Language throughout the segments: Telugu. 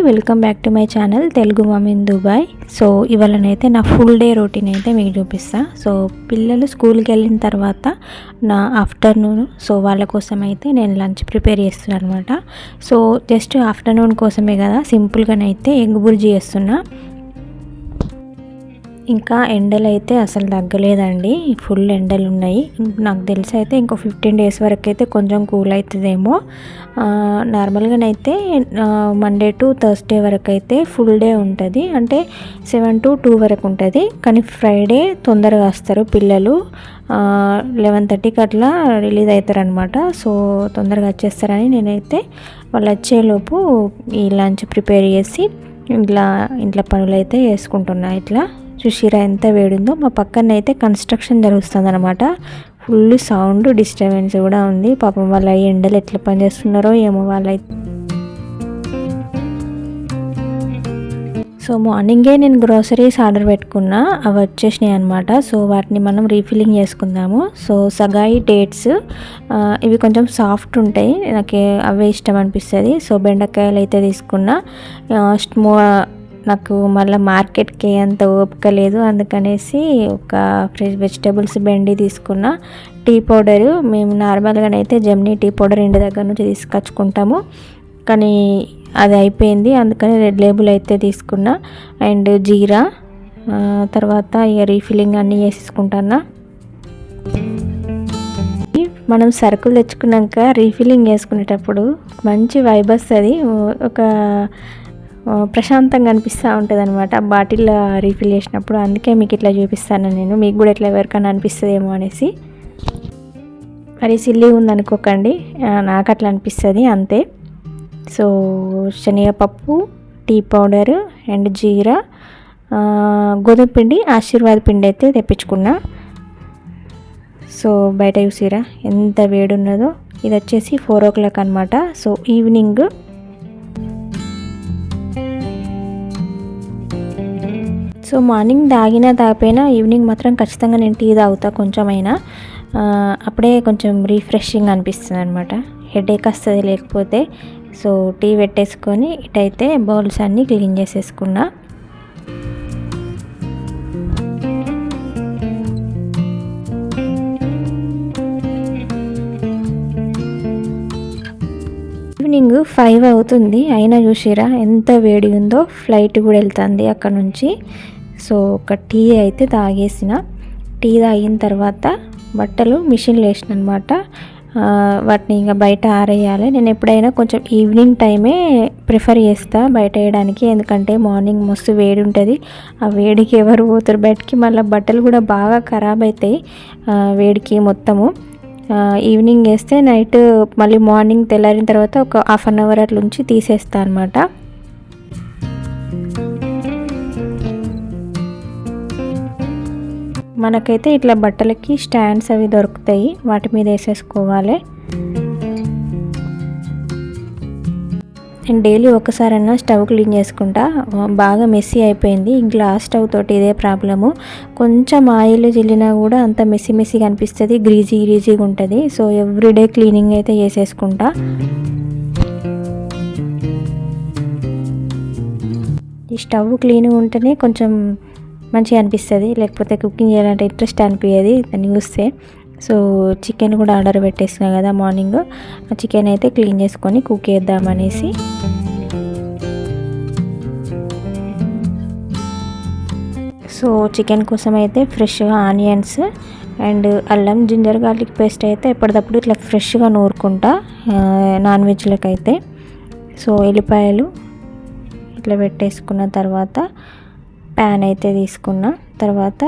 Welcome back to my channel Telugu mom in Dubai. So ఇవాళనైతే నా ఫుల్ డే రొటీన్ అయితే మీకు చూపిస్తా. సో పిల్లలు స్కూల్కి వెళ్ళిన తర్వాత నా ఆఫ్టర్నూన్ సో వాళ్ళ కోసం అయితే నేను లంచ్ ప్రిపేర్ చేస్తున్నాను అనమాట. సో జస్ట్ ఆఫ్టర్నూన్ కోసమే కదా, సింపుల్గానైతే ఎగ్ బుర్జీ చేస్తున్నా. ఇంకా ఎండలు అయితే అసలు తగ్గలేదండి, ఫుల్ ఎండలు ఉన్నాయి. నాకు తెలిసి అయితే ఇంకో 15 days వరకు అయితే కొంచెం కూల్ అవుతుందేమో. నార్మల్గానైతే మండే టు థర్స్డే వరకు అయితే ఫుల్ డే ఉంటుంది, అంటే 7 to 2 వరకు ఉంటుంది. కానీ ఫ్రైడే తొందరగా వస్తారు పిల్లలు, 11:30కి అట్లా రిలీజ్ అవుతారనమాట. సో తొందరగా వచ్చేస్తారని నేనైతే వాళ్ళు వచ్చేలోపు ఈ లంచ్ ప్రిపేర్ చేసి ఇంట్లో పనులు అయితే చేసుకుంటున్నా. ఇట్లా చూసిరా ఎంత వేడుందో. మా పక్కన అయితే కన్స్ట్రక్షన్ జరుగుతుంది అనమాట. ఫుల్ సౌండ్ డిస్టర్బెన్స్ కూడా ఉంది. పాపం వాళ్ళ ఎండలు ఎట్లా పనిచేస్తున్నారో ఏమో వాళ్ళైతే. సో మార్నింగే నేను గ్రోసరీస్ ఆర్డర్ పెట్టుకున్నా, అవి వచ్చేసినాయి అనమాట. సో వాటిని మనం రీఫిల్లింగ్ చేసుకుందాము. సో సగాయి డేట్స్ ఇవి కొంచెం సాఫ్ట్ ఉంటాయి, నాకు అవే ఇష్టం అనిపిస్తుంది. సో బెండకాయలు అయితే తీసుకున్నా. నాకు మళ్ళీ మార్కెట్కి అంత ఓపిక లేదు, అందుకనేసి ఒక ఫ్రెష్ వెజిటేబుల్స్ బెండి తీసుకున్నా. టీ పౌడరు మేము నార్మల్గానైతే జెమ్నీ టీ పౌడర్ ఇంటి దగ్గర నుంచి తీసుకొచ్చుకుంటాము, కానీ అది అయిపోయింది. అందుకని రెడ్ లేబుల్ అయితే తీసుకున్నా. అండ్ జీరా, తర్వాత ఇక రీఫిల్లింగ్ అన్నీ వేసేసుకుంటున్నా. మనం సరుకులు తెచ్చుకున్నాక రీఫిల్లింగ్ చేసుకునేటప్పుడు మంచి వైబ్ వస్తుంది, ఒక ప్రశాంతంగా అనిపిస్తూ ఉంటుంది అనమాట బాటిల్ రీఫిల్ చేసినప్పుడు. అందుకే మీకు ఇట్లా చూపిస్తాను నేను, మీకు కూడా ఇట్లా ఎవరికైనా అనిపిస్తుందేమో అనేసి. మరి సిల్లీ ఉందనుకోకండి, నాకు అట్లా అనిపిస్తుంది అంతే. సో శనగపప్పు, టీ పౌడరు అండ్ జీరా, గోధుమ పిండి, ఆశీర్వాద్ పిండి అయితే తెప్పించుకున్నా. సో బయట చూసిరా ఎంత వేడి ఉన్నదో. ఇది వచ్చేసి 4 o'clock అనమాట. So evening. సో మార్నింగ్ తాగిపోయినా ఈవినింగ్ మాత్రం ఖచ్చితంగా నేను టీ తాగుతా కొంచెమైనా, అప్పుడే కొంచెం రీఫ్రెషింగ్ అనిపిస్తుంది అనమాట. హెడేక్ వస్తుంది లేకపోతే. సో టీ పెట్టేసుకొని ఇటైతే బౌల్స్ అన్నీ క్లీన్ చేసేసుకున్నా. ఈవినింగ్ 5 అవుతుంది, అయినా చూసిరా ఎంత వేడి ఉందో. ఫ్లైట్ కూడా వెళ్తుంది అక్కడ నుంచి. సో ఒక టీ అయితే తాగేసిన. టీ తాగిన తర్వాత బట్టలు మిషన్లో వేసిన అనమాట. వాటిని ఇంకా బయట ఆరేయాలి. నేను ఎప్పుడైనా కొంచెం ఈవినింగ్ టైమే ప్రిఫర్ చేస్తా బయట వేయడానికి, ఎందుకంటే మార్నింగ్ మస్తు వేడి ఉంటుంది. ఆ వేడికి ఎవరు పోతారు బయటికి, మళ్ళీ బట్టలు కూడా బాగా ఖరాబ్ అవుతాయి వేడికి మొత్తము. ఈవినింగ్ వేస్తే నైట్ మళ్ళీ మార్నింగ్ తెల్లారిన తర్వాత ఒక 1/2 hour అట్లా ఉంచి తీసేస్తా అనమాట. మనకైతే ఇట్లా బట్టలకి స్టాండ్స్ అవి దొరుకుతాయి, వాటి మీద వేసేసుకోవాలి. నేను డైలీ ఒకసారన్నా స్టవ్ క్లీన్ చేసుకుంటా, బాగా మెస్సీ అయిపోయింది. గ్లాస్ స్టవ్ తోటి ఇదే ప్రాబ్లము, కొంచెం ఆయిల్ జిల్లినా కూడా అంత మెస్సీగా అనిపిస్తుంది, గ్రీజీగా ఉంటుంది. సో ఎవ్రీడే క్లీనింగ్ అయితే చేసేసుకుంటా. ఈ స్టవ్ క్లీన్గా ఉంటేనే కొంచెం మంచిగా అనిపిస్తుంది, లేకపోతే కుకింగ్ చేయాలంటే ఇంట్రెస్ట్ అనిపించేది దాన్ని చూస్తే. సో చికెన్ కూడా ఆర్డర్ పెట్టేసిన కదా మార్నింగ్, ఆ చికెన్ అయితే క్లీన్ చేసుకొని కుక్ చేద్దామనేసి. సో చికెన్ కోసం అయితే ఫ్రెష్గా ఆనియన్స్ అండ్ అల్లం, జింజర్ గార్లిక్ పేస్ట్ అయితే ఎప్పటికప్పుడు ఇట్లా ఫ్రెష్గా నూరుకుంటా నాన్ వెజ్లకు అయితే. సో ఎల్లిపాయలు ఇట్లా పెట్టేసుకున్న తర్వాత ప్యాన్ అయితే తీసుకున్నా. తర్వాత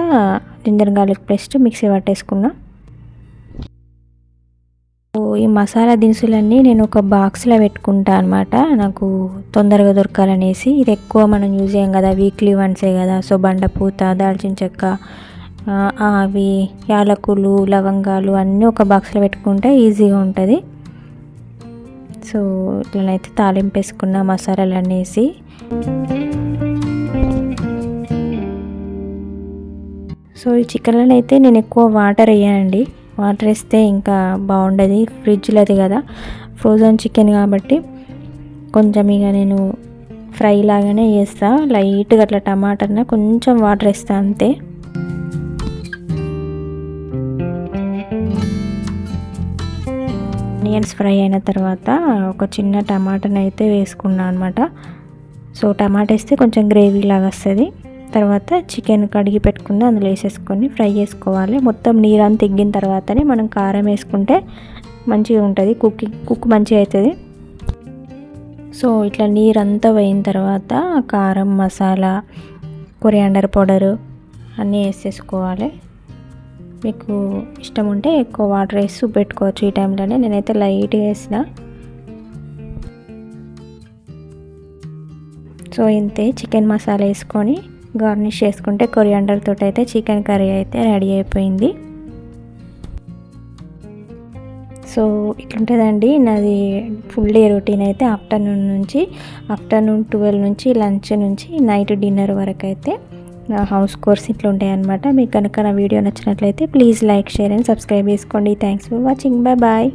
జింజర్ గార్లిక్ పేస్ట్ మిక్సీ పట్టేసుకున్నా. ఈ మసాలా దినుసులన్నీ నేను ఒక బాక్స్లో పెట్టుకుంటా అనమాట, నాకు తొందరగా దొరకాలనేసి. ఇది ఎక్కువ మనం యూజ్ చేయం కదా, వీక్లీ వన్సే కదా. సో బండపూత, దాల్చిన చెక్క, అవి యాలకులు, లవంగాలు అన్నీ ఒక బాక్స్లో పెట్టుకుంటే ఈజీగా ఉంటుంది. సో ఇట్లనైతే తాలింపు వేసుకున్న మసాలాలు అనేసి. సో ఈ చికెన్లో అయితే నేను ఎక్కువ వాటర్ వేయనండి, వాటర్ వేస్తే ఇంకా బాగుండదు, ఫ్రిడ్జ్లో అది కదా ఫ్రోజన్ చికెన్ కాబట్టి. కొంచెం ఇక నేను ఫ్రై లాగానే చేస్తా, లైట్గా అట్లా టమాటాన కొంచెం వాటర్ వేస్తా అంతే. ఆనియన్స్ ఫ్రై అయిన తర్వాత ఒక చిన్న టమాటాని అయితే వేసుకున్నాను అనమాట. సో టమాటా వేస్తే కొంచెం గ్రేవీ లాగా వస్తుంది. తర్వాత చికెన్ కడిగి పెట్టుకుని అందులో వేసేసుకొని ఫ్రై చేసుకోవాలి. మొత్తం నీరంతా తెగ్గిన తర్వాతనే మనం కారం వేసుకుంటే మంచిగా ఉంటుంది, కుక్ మంచిగా అవుతుంది. సో ఇట్లా నీరంతా పోయిన తర్వాత కారం, మసాలా, కొరియాండర్ పౌడరు అన్నీ వేసేసుకోవాలి. మీకు ఇష్టం ఉంటే ఎక్కువ వాటర్ వేసి పెట్టుకోవచ్చు. ఈ టైంలోనే నేనైతే లైట్గా వేసిన. సో ఇంతే, చికెన్ మసాలా వేసుకొని గార్నిష్ చేసుకుంటే కొరియాండర్ తోటి అయితే చికెన్ కర్రీ అయితే రెడీ అయిపోయింది. సో ఇట్లుంటుందండి నాది ఫుల్ డే రొటీన్ అయితే. ఆఫ్టర్నూన్ 12 నుంచి లంచ్ నుంచి నైట్ డిన్నర్ వరకు అయితే నా హౌస్ కోర్స్ ఇట్లా ఉంటాయి అన్నమాట. మీకు కనుక నా వీడియో నచ్చినట్లయితే please like, share and subscribe చేసుకోండి. Thanks for watching. Bye bye.